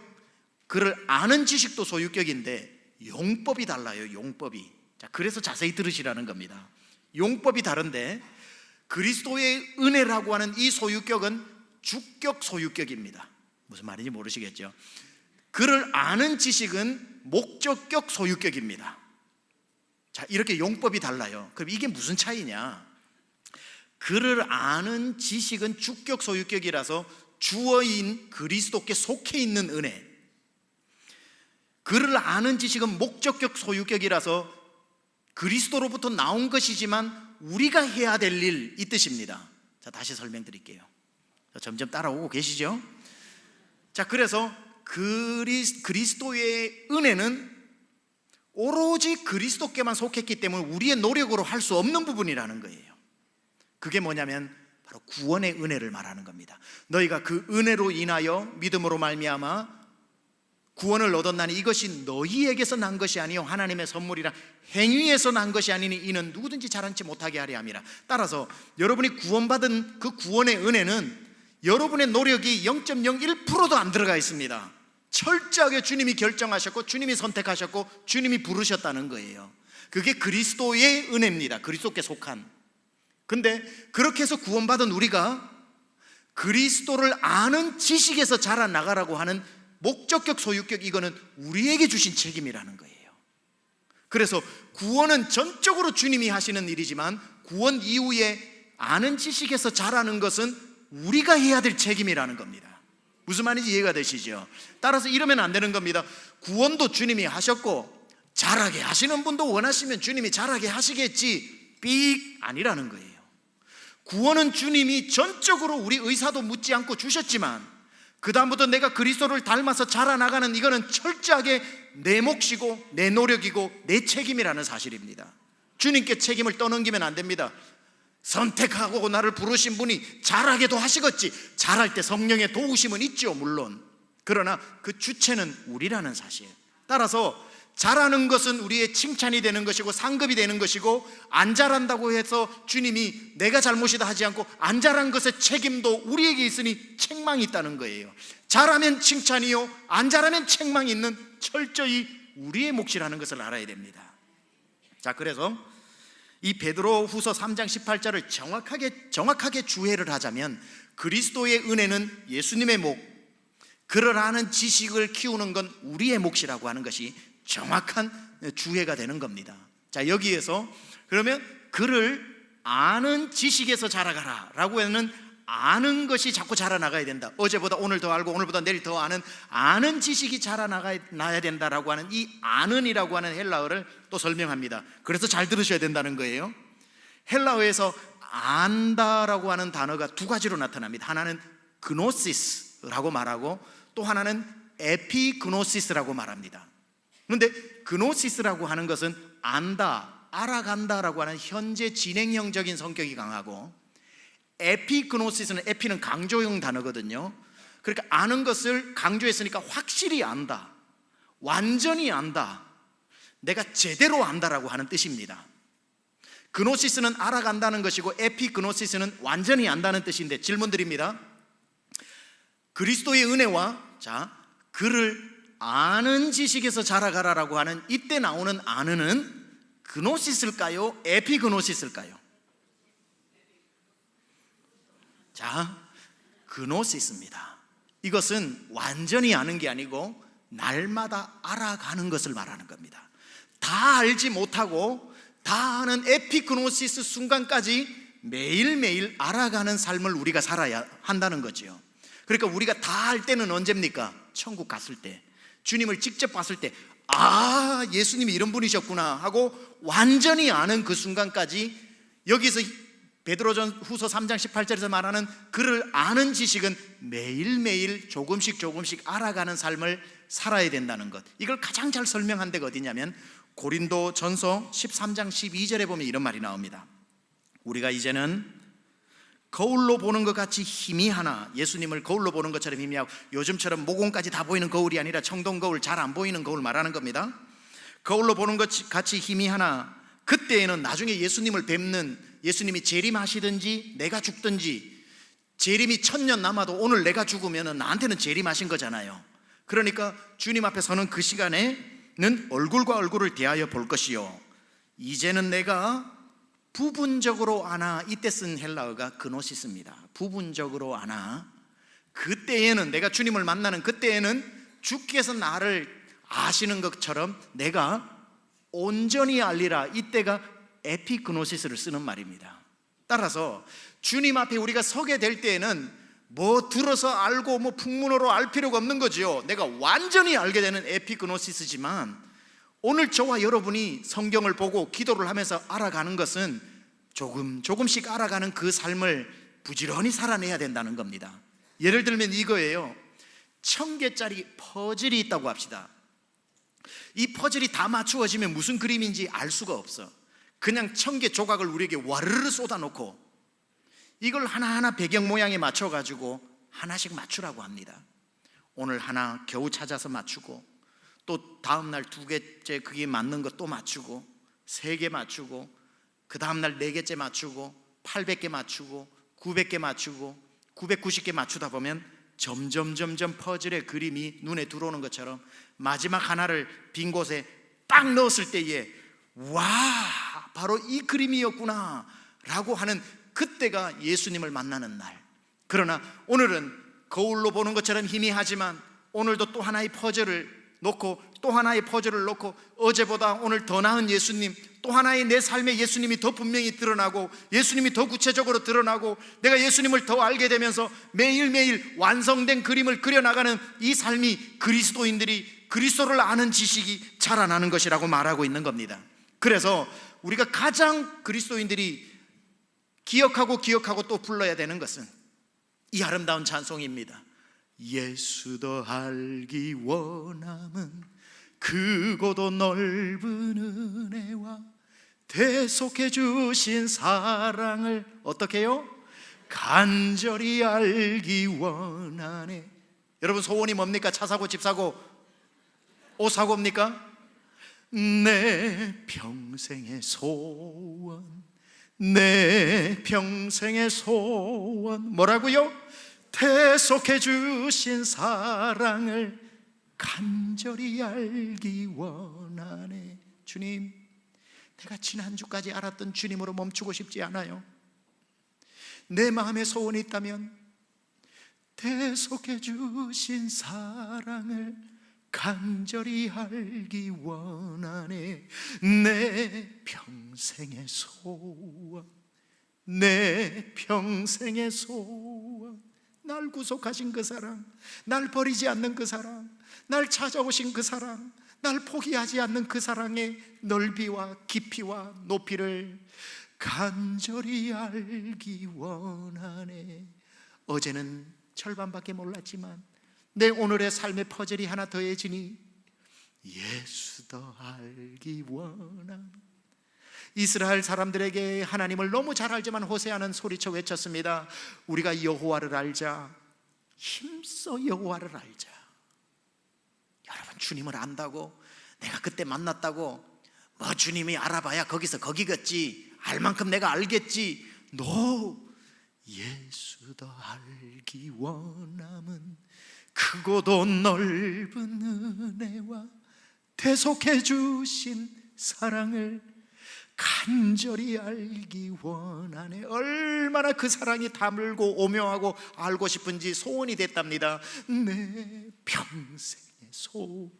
그를 아는 지식도 소유격인데 용법이 달라요. 용법이. 자, 그래서 자세히 들으시라는 겁니다. 용법이 다른데, 그리스도의 은혜라고 하는 이 소유격은 주격 소유격입니다. 무슨 말인지 모르시겠죠? 그를 아는 지식은 목적격 소유격입니다. 자, 이렇게 용법이 달라요. 그럼 이게 무슨 차이냐? 그를 아는 지식은 주격 소유격이라서 주어인 그리스도께 속해 있는 은혜, 그를 아는 지식은 목적격 소유격이라서 그리스도로부터 나온 것이지만 우리가 해야 될 일, 이 뜻입니다. 자, 다시 설명드릴게요. 점점 따라오고 계시죠? 자, 그래서 그리스도의 은혜는 오로지 그리스도께만 속했기 때문에 우리의 노력으로 할 수 없는 부분이라는 거예요. 그게 뭐냐면 바로 구원의 은혜를 말하는 겁니다. 너희가 그 은혜로 인하여 믿음으로 말미암아 구원을 얻었나니 이것이 너희에게서 난 것이 아니요 하나님의 선물이라. 행위에서 난 것이 아니니 이는 누구든지 자랑치 못하게 하려 함이라. 따라서 여러분이 구원받은 그 구원의 은혜는 여러분의 노력이 0.01%도 안 들어가 있습니다. 철저하게 주님이 결정하셨고 주님이 선택하셨고 주님이 부르셨다는 거예요. 그게 그리스도의 은혜입니다. 그리스도께 속한. 근데 그렇게 해서 구원받은 우리가 그리스도를 아는 지식에서 자라나가라고 하는 목적격 소유격, 이거는 우리에게 주신 책임이라는 거예요. 그래서 구원은 전적으로 주님이 하시는 일이지만 구원 이후에 아는 지식에서 자라는 것은 우리가 해야 될 책임이라는 겁니다. 무슨 말인지 이해가 되시죠? 따라서 이러면 안 되는 겁니다. 구원도 주님이 하셨고 잘하게 하시는 분도 원하시면 주님이 잘하게 하시겠지, 삑 아니라는 거예요. 구원은 주님이 전적으로 우리 의사도 묻지 않고 주셨지만 그 다음부터 내가 그리스도를 닮아서 자라나가는, 이거는 철저하게 내 몫이고 내 노력이고 내 책임이라는 사실입니다. 주님께 책임을 떠넘기면 안 됩니다. 선택하고 나를 부르신 분이 잘하게도 하시겠지, 잘할 때 성령의 도우심은 있죠, 물론. 그러나 그 주체는 우리라는 사실. 따라서 잘하는 것은 우리의 칭찬이 되는 것이고 상급이 되는 것이고, 안 잘한다고 해서 주님이 내가 잘못이다 하지 않고 안 잘한 것의 책임도 우리에게 있으니 책망이 있다는 거예요. 잘하면 칭찬이요, 안 잘하면 책망이 있는 철저히 우리의 몫이라는 것을 알아야 됩니다. 자, 그래서 이 베드로 후서 3장 18절을 정확하게 주해를 하자면, 그리스도의 은혜는 예수님의 몫, 그를 아는 지식을 키우는 건 우리의 몫이라고 하는 것이 정확한 주해가 되는 겁니다. 자, 여기에서 그러면 그를 아는 지식에서 자라가라 라고 하는, 아는 것이 자꾸 자라나가야 된다. 어제보다 오늘 더 알고 오늘보다 내일 더 아는 지식이 자라나야 된다라고 하는 이 아는이라고 하는 헬라어를 또 설명합니다. 그래서 잘 들으셔야 된다는 거예요. 헬라어에서 안다라고 하는 단어가 두 가지로 나타납니다. 하나는 그노시스라고 말하고 또 하나는 에피그노시스라고 말합니다. 그런데 그노시스라고 하는 것은 안다, 알아간다라고 하는 현재 진행형적인 성격이 강하고, 에피그노시스는, 에피는 강조형 단어거든요. 그러니까 아는 것을 강조했으니까 확실히 안다, 완전히 안다, 내가 제대로 안다라고 하는 뜻입니다. 그노시스는 알아간다는 것이고 에피그노시스는 완전히 안다는 뜻인데, 질문 드립니다. 그리스도의 은혜와 그를 아는 지식에서 자라가라라고 하는 이때 나오는 아는은 그노시스일까요? 에피그노시스일까요? 그노시스입니다. 이것은 완전히 아는 게 아니고 날마다 알아가는 것을 말하는 겁니다. 다 알지 못하고 다 아는 에피그노시스 순간까지 매일매일 알아가는 삶을 우리가 살아야 한다는 거죠. 그러니까 우리가 다 알 때는 언제입니까? 천국 갔을 때, 주님을 직접 봤을 때, 아, 예수님이 이런 분이셨구나 하고 완전히 아는 그 순간까지, 여기서 베드로전 후서 3장 18절에서 말하는 그를 아는 지식은 매일매일 조금씩 알아가는 삶을 살아야 된다는 것. 이걸 가장 잘 설명한 데가 어디냐면 고린도 전서 13장 12절에 보면 이런 말이 나옵니다. 우리가 이제는 거울로 보는 것 같이 희미하나, 예수님을 거울로 보는 것처럼 희미하고, 요즘처럼 모공까지 다 보이는 거울이 아니라 청동 거울, 잘 안 보이는 거울 말하는 겁니다. 거울로 보는 것 같이 희미하나 그때에는, 나중에 예수님을 뵙는, 예수님이 재림하시든지 내가 죽든지, 재림이 1000년 남아도 오늘 내가 죽으면 나한테는 재림하신 거잖아요. 그러니까 주님 앞에 서는 그 시간에는 얼굴과 얼굴을 대하여 볼 것이요, 이제는 내가 부분적으로 아나, 이때 쓴 헬라어가 그노시스입니다. 부분적으로 아나, 그때에는, 내가 주님을 만나는 그때에는 주께서 나를 아시는 것처럼 내가 온전히 알리라, 이때가 에피그노시스를 쓰는 말입니다. 따라서 주님 앞에 우리가 서게 될 때에는 뭐 들어서 알고 뭐 풍문으로 알 필요가 없는 거죠. 내가 완전히 알게 되는 에피그노시스지만, 오늘 저와 여러분이 성경을 보고 기도를 하면서 알아가는 것은 조금씩 알아가는 그 삶을 부지런히 살아내야 된다는 겁니다. 예를 들면 이거예요. 1000개짜리 퍼즐이 있다고 합시다. 이 퍼즐이 다 맞추어지면 무슨 그림인지 알 수가 없어. 그냥 1000개 조각을 우리에게 와르르 쏟아놓고 이걸 하나하나 배경 모양에 맞춰가지고 하나씩 맞추라고 합니다. 오늘 하나 겨우 찾아서 맞추고, 또 다음날 2개째 그게 맞는 거 또 맞추고, 3개 맞추고, 그 다음날 4개째 맞추고, 800개 맞추고, 900개 맞추고, 990개 맞추다 보면 점점 퍼즐의 그림이 눈에 들어오는 것처럼 마지막 하나를 빈 곳에 딱 넣었을 때에, 와, 바로 이 그림이었구나 라고 하는 그때가 예수님을 만나는 날. 그러나 오늘은 거울로 보는 것처럼 희미하지만, 오늘도 또 하나의 퍼즐을 놓고, 또 하나의 퍼즐을 놓고, 어제보다 오늘 더 나은 예수님, 또 하나의 내 삶의 예수님이 더 분명히 드러나고, 예수님이 더 구체적으로 드러나고, 내가 예수님을 더 알게 되면서 매일매일 완성된 그림을 그려나가는 이 삶이 그리스도인들이 그리스도를 아는 지식이 자라나는 것이라고 말하고 있는 겁니다. 그래서 우리가 가장 그리스도인들이 기억하고 또 불러야 되는 것은 이 아름다운 찬송입니다. 예수 더 알기 원함은 크고도 넓은 은혜와 대속해 주신 사랑을 어떻게 해요? 간절히 알기 원하네. 여러분 소원이 뭡니까? 차 사고, 집 사고, 옷 사고입니까? 내 평생의 소원, 내 평생의 소원, 뭐라고요? 대속해 주신 사랑을 간절히 알기 원하네. 주님, 내가 지난주까지 알았던 주님으로 멈추고 싶지 않아요. 내 마음에 소원이 있다면 대속해 주신 사랑을 간절히 알기 원하네. 내 평생의 소원, 내 평생의 소원, 날 구속하신 그 사랑, 날 버리지 않는 그 사랑, 날 찾아오신 그 사랑, 날 포기하지 않는 그 사랑의 넓이와 깊이와 높이를 간절히 알기 원하네. 어제는 절반밖에 몰랐지만 내 오늘의 삶의 퍼즐이 하나 더해지니 예수 더 알기 원함. 이스라엘 사람들에게 하나님을 너무 잘 알지만 호세아는 소리쳐 외쳤습니다. 우리가 여호와를 알자, 힘써 여호와를 알자. 여러분, 주님을 안다고, 내가 그때 만났다고 뭐 주님이 알아봐야 거기서 거기겠지, 알 만큼 내가 알겠지. No, 예수 더 알기 원함은 크고도 넓은 은혜와 대속해 주신 사랑을 간절히 알기 원하네. 얼마나 그 사랑이 다물고 오묘하고 알고 싶은지 소원이 됐답니다. 내 평생의 소원,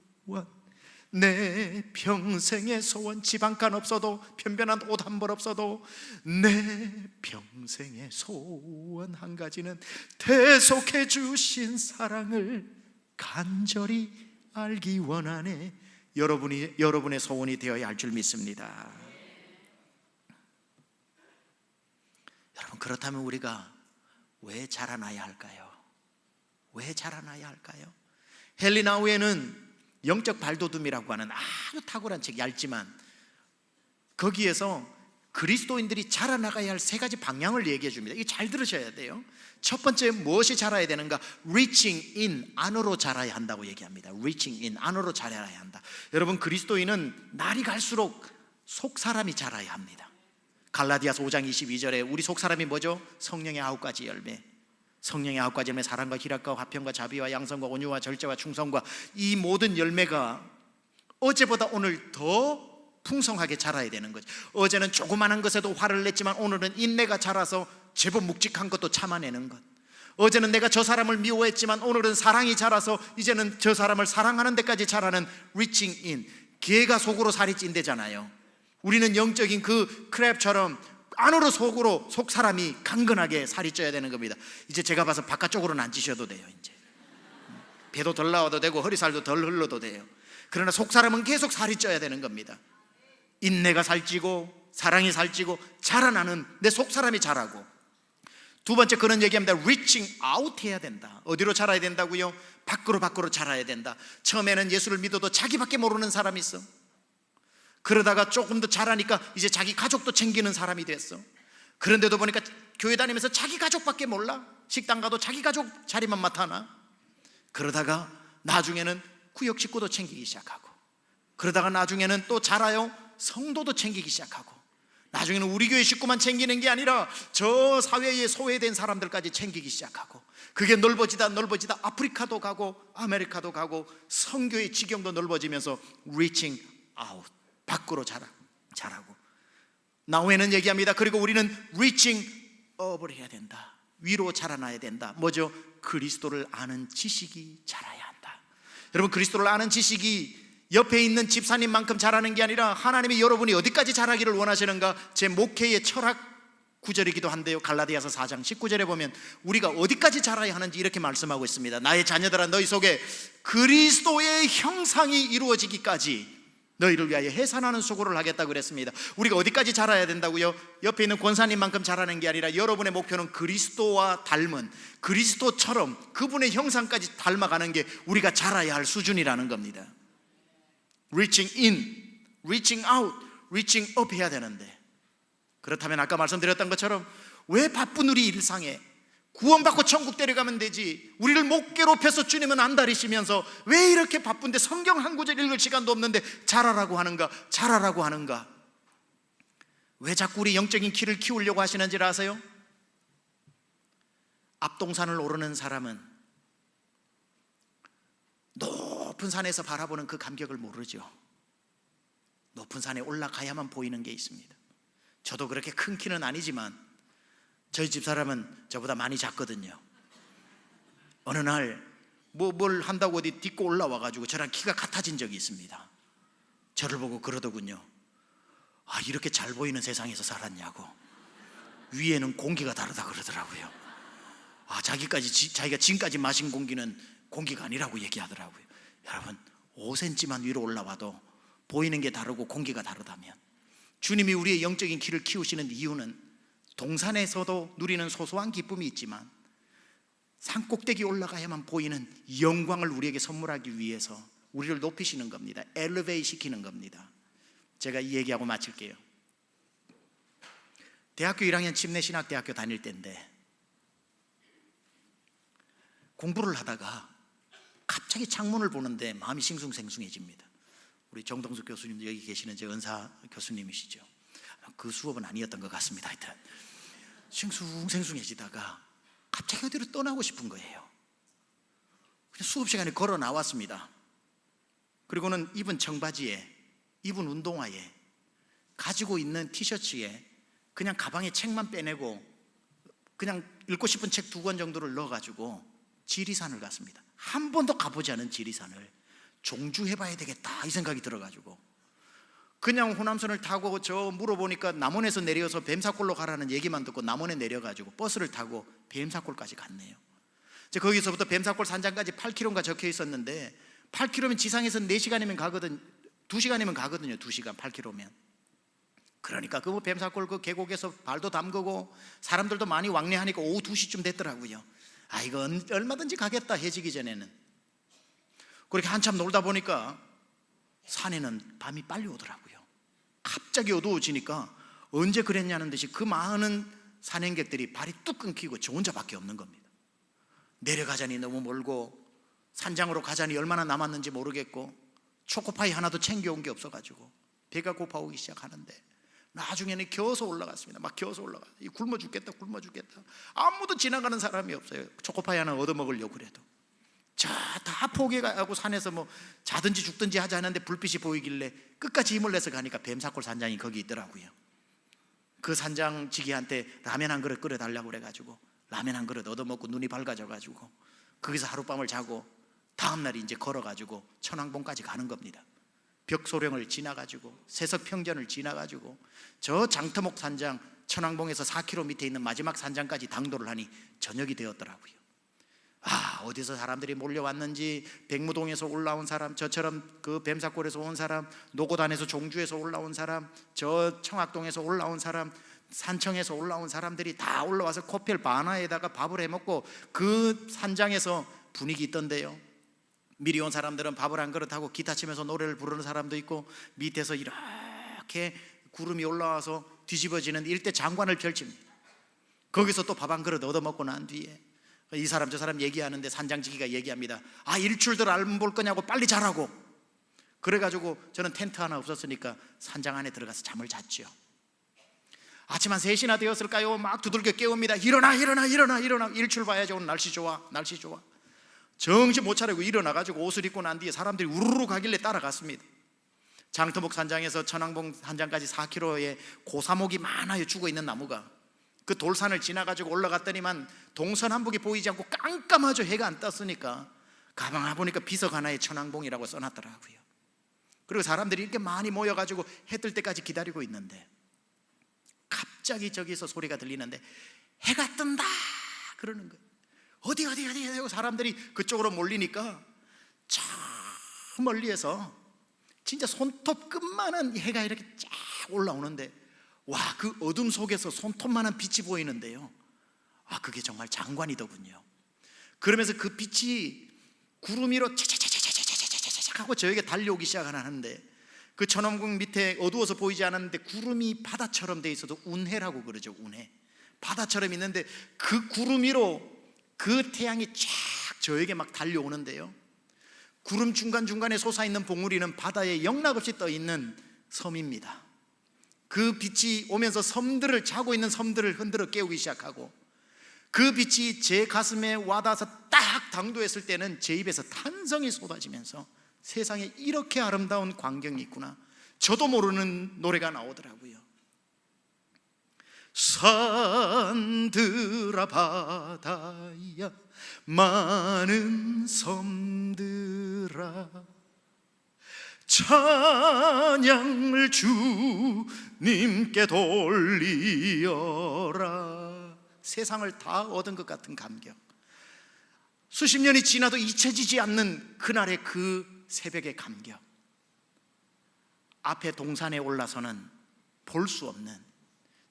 내 평생의 소원. 집 한 칸 없어도, 편변한 옷 한 벌 없어도 내 평생의 소원 한 가지는 대속해 주신 사랑을 간절히 알기 원하네. 여러분의 소원이 되어야 할 줄 믿습니다. 여러분, 그렇다면 우리가 왜 자라나야 할까요? 왜 자라나야 할까요? 헬리나우에는 영적 발돋움이라고 하는 아주 탁월한 책, 얇지만 거기에서 그리스도인들이 자라나가야 할 세 가지 방향을 얘기해 줍니다. 이게 잘 들으셔야 돼요. 첫 번째, 무엇이 자라야 되는가? Reaching in, 안으로 자라야 한다고 얘기합니다. Reaching in, 안으로 자라야 한다. 여러분, 그리스도인은 날이 갈수록 속사람이 자라야 합니다. 갈라디아서 5장 22절에 우리 속사람이 뭐죠? 성령의 9가지 열매. 성령의 9가지 열매, 사랑과 희락과 화평과 자비와 양선과 온유와 절제와 충성과, 이 모든 열매가 어제보다 오늘 더 풍성하게 자라야 되는 거죠. 어제는 조그마한 것에도 화를 냈지만 오늘은 인내가 자라서 제법 묵직한 것도 참아내는 것. 어제는 내가 저 사람을 미워했지만 오늘은 사랑이 자라서 이제는 저 사람을 사랑하는 데까지 자라는 reaching in. 개가 속으로 살이 찐대잖아요. 우리는 영적인 그 크랩처럼 안으로 속으로 속 사람이 강건하게 살이 쪄야 되는 겁니다. 이제 제가 봐서 바깥쪽으로는 안 찌셔도 돼요. 이제 배도 덜 나와도 되고 허리살도 덜 흘러도 돼요. 그러나 속 사람은 계속 살이 쪄야 되는 겁니다. 인내가 살찌고 사랑이 살찌고 자라나는 내 속 사람이 자라고. 두 번째, 그런 얘기합니다. reaching out 해야 된다. 어디로 자라야 된다고요? 밖으로 자라야 된다. 처음에는 예수를 믿어도 자기밖에 모르는 사람이 있어. 그러다가 조금 더 자라니까 이제 자기 가족도 챙기는 사람이 됐어. 그런데도 보니까 교회 다니면서 자기 가족밖에 몰라. 식당 가도 자기 가족 자리만 맡아나. 그러다가 나중에는 구역 식구도 챙기기 시작하고, 그러다가 나중에는 또 자라요. 성도도 챙기기 시작하고, 나중에는 우리 교회 식구만 챙기는 게 아니라 저 사회에 소외된 사람들까지 챙기기 시작하고, 그게 넓어지다 아프리카도 가고 아메리카도 가고 선교의 지경도 넓어지면서 reaching out, 밖으로 자라고. 나후에는 얘기합니다. 그리고 우리는 reaching up을 해야 된다. 위로 자라나야 된다. 뭐죠? 그리스도를 아는 지식이 자라야 한다. 여러분, 그리스도를 아는 지식이 옆에 있는 집사님만큼 자라는 게 아니라 하나님이 여러분이 어디까지 자라기를 원하시는가? 제 목회의 철학 구절이기도 한데요. 갈라디아서 4장 19절에 보면 우리가 어디까지 자라야 하는지 이렇게 말씀하고 있습니다. 나의 자녀들아, 너희 속에 그리스도의 형상이 이루어지기까지 너희를 위하여 해산하는 수고를 하겠다고 그랬습니다. 우리가 어디까지 자라야 된다고요? 옆에 있는 권사님만큼 자라는 게 아니라 여러분의 목표는 그리스도와 닮은, 그리스도처럼 그분의 형상까지 닮아가는 게 우리가 자라야 할 수준이라는 겁니다. reaching in, reaching out, reaching up 해야 되는데, 그렇다면 아까 말씀드렸던 것처럼 왜 바쁜 우리 일상에 구원받고 천국 데려가면 되지, 우리를 못 괴롭혀서 주님은 안달이시면서 왜 이렇게 바쁜데 성경 한 구절 읽을 시간도 없는데 자라라고 하는가? 왜 자꾸 우리 영적인 키를 키우려고 하시는지를 아세요? 앞동산을 오르는 사람은 높은 산에서 바라보는 그 감격을 모르죠. 높은 산에 올라가야만 보이는 게 있습니다. 저도 그렇게 큰 키는 아니지만 저희 집사람은 저보다 많이 작거든요. 어느 날 뭘 한다고 어디 딛고 올라와가지고 저랑 키가 같아진 적이 있습니다. 저를 보고 그러더군요. 아, 이렇게 잘 보이는 세상에서 살았냐고. 위에는 공기가 다르다 그러더라고요. 아, 자기가 지금까지 마신 공기는 공기가 아니라고 얘기하더라고요. 여러분, 5cm만 위로 올라와도 보이는 게 다르고 공기가 다르다면, 주님이 우리의 영적인 키를 키우시는 이유는 동산에서도 누리는 소소한 기쁨이 있지만 산 꼭대기 올라가야만 보이는 영광을 우리에게 선물하기 위해서 우리를 높이시는 겁니다. 엘리베이트 시키는 겁니다. 제가 이 얘기하고 마칠게요. 대학교 1학년 침례신학대학교 다닐 때인데 공부를 하다가 갑자기 창문을 보는데 마음이 싱숭생숭해집니다. 우리 정동숙 교수님도 여기 계시는 제 은사 교수님이시죠. 그 수업은 아니었던 것 같습니다. 하여튼 싱숭생숭해지다가 갑자기 어디로 떠나고 싶은 거예요. 그냥 수업 시간에 걸어 나왔습니다. 그리고는 입은 청바지에, 입은 운동화에, 가지고 있는 티셔츠에 그냥 가방에 책만 빼내고 그냥 읽고 싶은 책 2권 정도를 넣어가지고 지리산을 갔습니다. 한 번도 가보지 않은 지리산을 종주해봐야 되겠다 이 생각이 들어가지고 그냥 호남선을 타고 저 물어보니까 남원에서 내려서 뱀사골로 가라는 얘기만 듣고 남원에 내려가지고 버스를 타고 뱀사골까지 갔네요. 거기서부터 뱀사골 산장까지 8km인가 적혀 있었는데 8km면 지상에서 4시간이면 가거든, 2시간이면 가거든요. 2시간 8km면. 그러니까 그 뱀사골 그 계곡에서 발도 담그고 사람들도 많이 왕래하니까 오후 2시쯤 됐더라고요. 아, 이거 얼마든지 가겠다, 해지기 전에는. 그렇게 한참 놀다 보니까 산에는 밤이 빨리 오더라고요. 갑자기 어두워지니까 언제 그랬냐는 듯이 그 많은 산행객들이 발이 뚝 끊기고 저 혼자밖에 없는 겁니다. 내려가자니 너무 멀고 산장으로 가자니 얼마나 남았는지 모르겠고 초코파이 하나도 챙겨온 게 없어가지고 배가 고파오기 시작하는데 나중에는 겨서 올라갔습니다. 막 겨서 올라가. 굶어 죽겠다, 굶어 죽겠다. 아무도 지나가는 사람이 없어요. 초코파이 하나 얻어먹으려고 그래도. 다 포기하고 산에서 뭐 자든지 죽든지 하자 하는데 불빛이 보이길래 끝까지 힘을 내서 가니까 뱀사골 산장이 거기 있더라고요. 그 산장지기한테 라면 한 그릇 끓여달라고 그래가지고 라면 한 그릇 얻어먹고 눈이 밝아져가지고 거기서 하룻밤을 자고 다음날 이제 걸어가지고 천왕봉까지 가는 겁니다. 벽소령을 지나가지고 세석평전을 지나가지고 저 장터목 산장 천왕봉에서 4km 밑에 있는 마지막 산장까지 당도를 하니 저녁이 되었더라고요. 아, 어디서 사람들이 몰려왔는지 백무동에서 올라온 사람, 저처럼 그 뱀사골에서 온 사람, 노고단에서 종주에서 올라온 사람, 저 청학동에서 올라온 사람, 산청에서 올라온 사람들이 다 올라와서 코펠 바나에다가 밥을 해먹고 그 산장에서 분위기 있던데요. 미리 온 사람들은 밥을 한 그릇 하고 기타 치면서 노래를 부르는 사람도 있고 밑에서 이렇게 구름이 올라와서 뒤집어지는 일대 장관을 펼칩니다. 거기서 또 밥 한 그릇 얻어먹고 난 뒤에 이 사람 저 사람 얘기하는데 산장지기가 얘기합니다. 아, 일출들 안 볼 거냐고 빨리 자라고. 그래가지고 저는 텐트 하나 없었으니까 산장 안에 들어가서 잠을 잤죠. 아침 한 3시나 되었을까요? 막 두들겨 깨웁니다. 일어나 일어나 일어나 일어나, 일출 봐야지, 오늘 날씨 좋아, 날씨 좋아. 정신 못 차리고 일어나가지고 옷을 입고 난 뒤에 사람들이 우르르 가길래 따라갔습니다. 장터목 산장에서 천왕봉 산장까지 4km의 고사목이 많아요. 죽어있는 나무가. 그 돌산을 지나가지고 올라갔더니만 동서남북이 보이지 않고 깜깜하죠. 해가 안 떴으니까. 가방 보니까 비석 하나에 천왕봉이라고 써놨더라고요. 그리고 사람들이 이렇게 많이 모여가지고 해 뜰 때까지 기다리고 있는데 갑자기 저기서 소리가 들리는데 해가 뜬다 그러는 거예요. 어디 하고 사람들이 그쪽으로 몰리니까 저 멀리에서 진짜 손톱 끝만한 해가 이렇게 쫙 올라오는데, 와, 그 어둠 속에서 손톱만한 빛이 보이는데요. 아, 그게 정말 장관이더군요. 그러면서 그 빛이 구름 위로 차차차차차차차차차 하고 저에게 달려오기 시작하는데, 그 천왕봉 밑에 어두워서 보이지 않았는데 구름이 바다처럼 돼 있어도 운해라고 그러죠. 운해. 바다처럼 있는데 그 구름 위로 그 태양이 쫙 저에게 막 달려오는데요. 구름 중간중간에 솟아있는 봉우리는 바다에 영락없이 떠있는 섬입니다. 그 빛이 오면서 섬들을, 자고 있는 섬들을 흔들어 깨우기 시작하고, 그 빛이 제 가슴에 와닿아서 딱 당도했을 때는 제 입에서 탄성이 쏟아지면서 세상에 이렇게 아름다운 광경이 있구나, 저도 모르는 노래가 나오더라고요. 산들아 바다야 많은 섬들아 찬양을 주님께 돌리어라. 세상을 다 얻은 것 같은 감격, 수십 년이 지나도 잊혀지지 않는 그날의 그 새벽의 감격. 앞에 동산에 올라서는 볼 수 없는,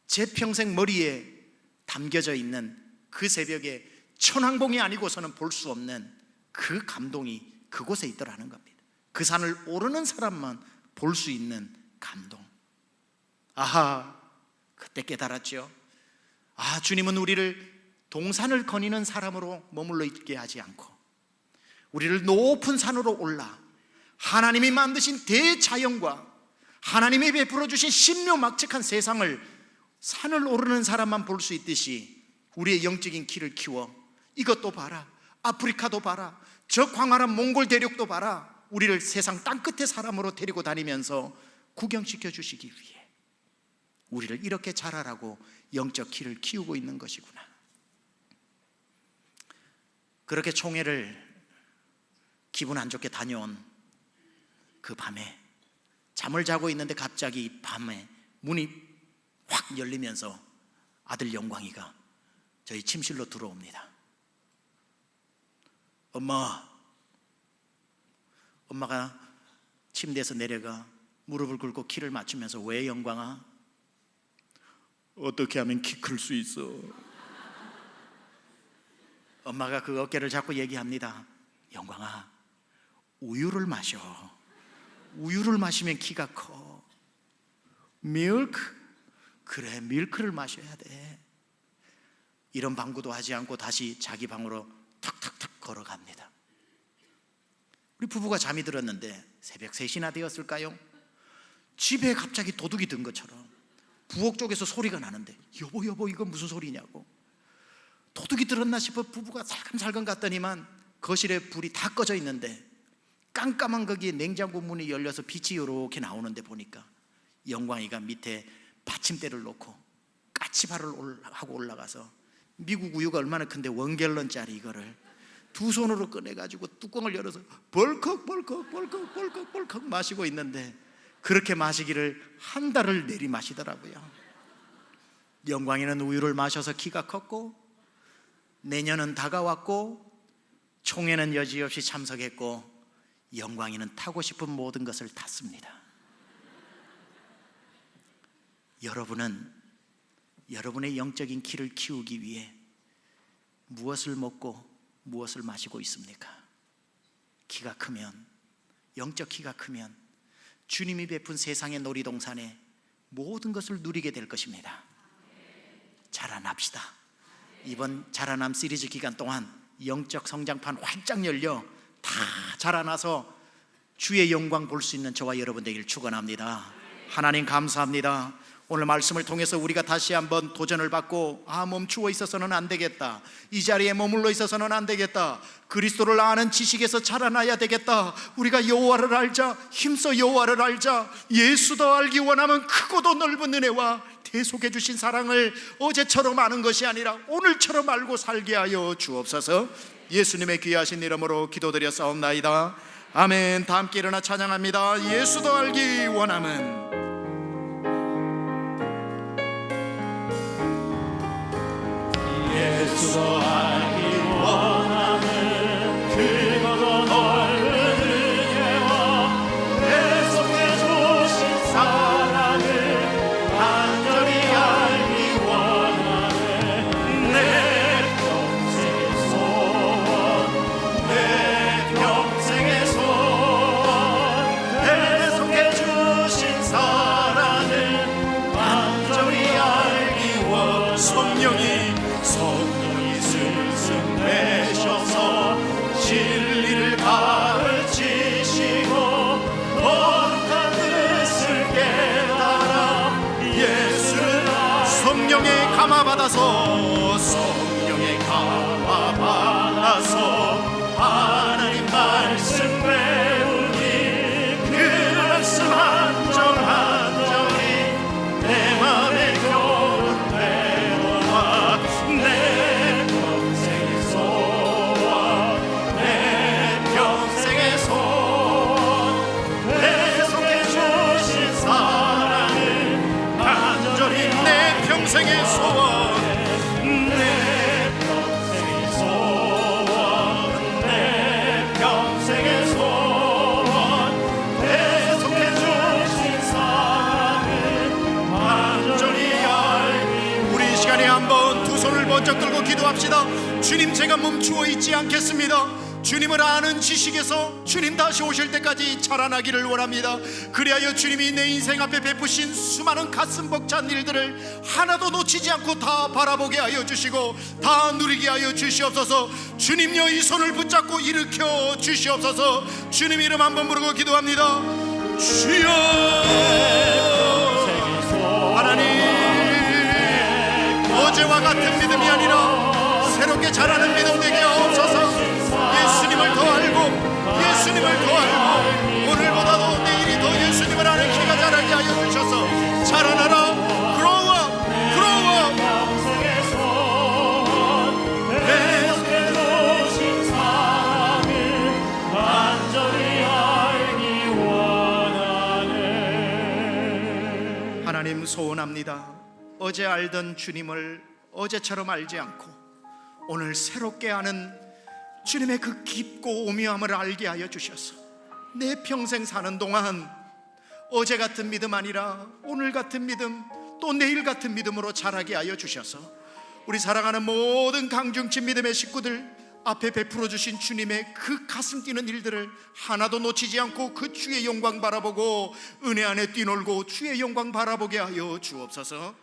제 평생 머리에 담겨져 있는 그 새벽에 천왕봉이 아니고서는 볼 수 없는 그 감동이 그곳에 있더라는 겁니다. 그 산을 오르는 사람만 볼 수 있는 감동. 아하, 그때 깨달았죠. 아, 주님은 우리를 동산을 거니는 사람으로 머물러 있게 하지 않고 우리를 높은 산으로 올라 하나님이 만드신 대자연과 하나님이 베풀어 주신 신묘막측한 세상을 산을 오르는 사람만 볼 수 있듯이 우리의 영적인 키를 키워 이것도 봐라, 아프리카도 봐라, 저 광활한 몽골 대륙도 봐라, 우리를 세상 땅끝의 사람으로 데리고 다니면서 구경시켜 주시기 위해 우리를 이렇게 자라라고 영적 키를 키우고 있는 것이구나. 그렇게 총회를 기분 안 좋게 다녀온 그 밤에 잠을 자고 있는데 갑자기 밤에 문이 확 열리면서 아들 영광이가 저희 침실로 들어옵니다. 엄마가 침대에서 내려가 무릎을 꿇고 키를 맞추면서 왜 영광아? 어떻게 하면 키 클 수 있어? 엄마가 그 어깨를 잡고 얘기합니다. 영광아, 우유를 마셔. 우유를 마시면 키가 커. 밀크? 그래, 밀크를 마셔야 돼. 이런 방구도 하지 않고 다시 자기 방으로 탁탁탁 걸어갑니다. 우리 부부가 잠이 들었는데 새벽 3시나 되었을까요? 집에 갑자기 도둑이 든 것처럼 부엌 쪽에서 소리가 나는데 여보 이거 무슨 소리냐고. 도둑이 들었나 싶어 부부가 살금살금 갔더니만 거실에 불이 다 꺼져 있는데 깜깜한 거기에 냉장고 문이 열려서 빛이 이렇게 나오는데 보니까 영광이가 밑에 받침대를 놓고 까치발을 하고 올라가서 미국 우유가 얼마나 큰데 원갤런짜리 이거를 두 손으로 꺼내가지고 뚜껑을 열어서 벌컥 마시고 있는데 그렇게 마시기를 한 달을 내리 마시더라고요. 영광이는 우유를 마셔서 키가 컸고 내년은 다가왔고 총회는 여지없이 참석했고 영광이는 타고 싶은 모든 것을 탔습니다. 여러분은 여러분의 영적인 키를 키우기 위해 무엇을 먹고 무엇을 마시고 있습니까? 키가 크면, 영적 키가 크면 주님이 베푼 세상의 놀이동산에 모든 것을 누리게 될 것입니다. 자라납시다. 이번 자라남 시리즈 기간 동안 영적 성장판 활짝 열려 다 자라나서 주의 영광 볼 수 있는 저와 여러분 되기를 축원합니다. 하나님 감사합니다. 오늘 말씀을 통해서 우리가 다시 한번 도전을 받고 멈추어 있어서는 안 되겠다, 이 자리에 머물러 있어서는 안 되겠다, 그리스도를 아는 지식에서 자라나야 되겠다, 우리가 여호와를 알자, 힘써 여호와를 알자, 예수도 알기 원하면 크고도 넓은 은혜와 대속해 주신 사랑을 어제처럼 아는 것이 아니라 오늘처럼 알고 살게 하여 주옵소서. 예수님의 귀하신 이름으로 기도드렸사옵나이다. 아멘. 다 함께 일어나 찬양합니다. 예수도 알기 원하면. 예수도 알기 원하는 크고도 넓은 은혜와 대속해 주신 사랑을 간절히 알기 원하는 내 평생의 소원, 내 평생의 소원, 대속해 주신 사랑을 간절히 알기 원. 성령이 스승 되셔서 진리를 가르치시고 거룩한 뜻을 깨달아 예수를 성령의 감화 받아서 하나님 말씀 배우니 그 말씀 한 점 한 점이 내 맘에 교훈되도다. 내 평생의 소원, 내 평생의 소원, 대속해 주신 사랑을 간절히 내 평생의 소원, 내 평생의 소원, 내 평생의 소원, 대속해 주신 사랑을 간절히 알기. 우리 이 시간에 한번 두 손을 번쩍 들고 기도합시다. 주님, 제가 멈추어 있지 않겠습니다. 주님을 아는 지식에서 주님 다시 오실 때까지 자라나기를 원합니다. 그리하여 주님이 내 인생 앞에 베푸신 수많은 가슴 벅찬 일들을 하나도 놓치지 않고 다 바라보게 하여 주시고 다 누리게 하여 주시옵소서. 주님여 이 손을 붙잡고 일으켜 주시옵소서. 주님 이름 한번 부르고 기도합니다. 주여 하나님, 어제와 같은 믿음이 아니라 새롭게 자라는 믿음 되게 하옵소서. 예수님을 더 알고 예수님을 더 알고 오늘보다도 내일이 더 예수님을 아는 키가 자라게 하여 주셔서 자라나라. 하나님 소원합니다. 어제 알던 주님을 어제처럼 알지 않고 오늘 새롭게 아는 주님의 그 깊고 오묘함을 알게 하여 주셔서 내 평생 사는 동안 어제 같은 믿음 아니라 오늘 같은 믿음 또 내일 같은 믿음으로 자라게 하여 주셔서 우리 사랑하는 모든 강중친 믿음의 식구들 앞에 베풀어 주신 주님의 그 가슴 뛰는 일들을 하나도 놓치지 않고 그 주의 영광 바라보고 은혜 안에 뛰놀고 주의 영광 바라보게 하여 주옵소서.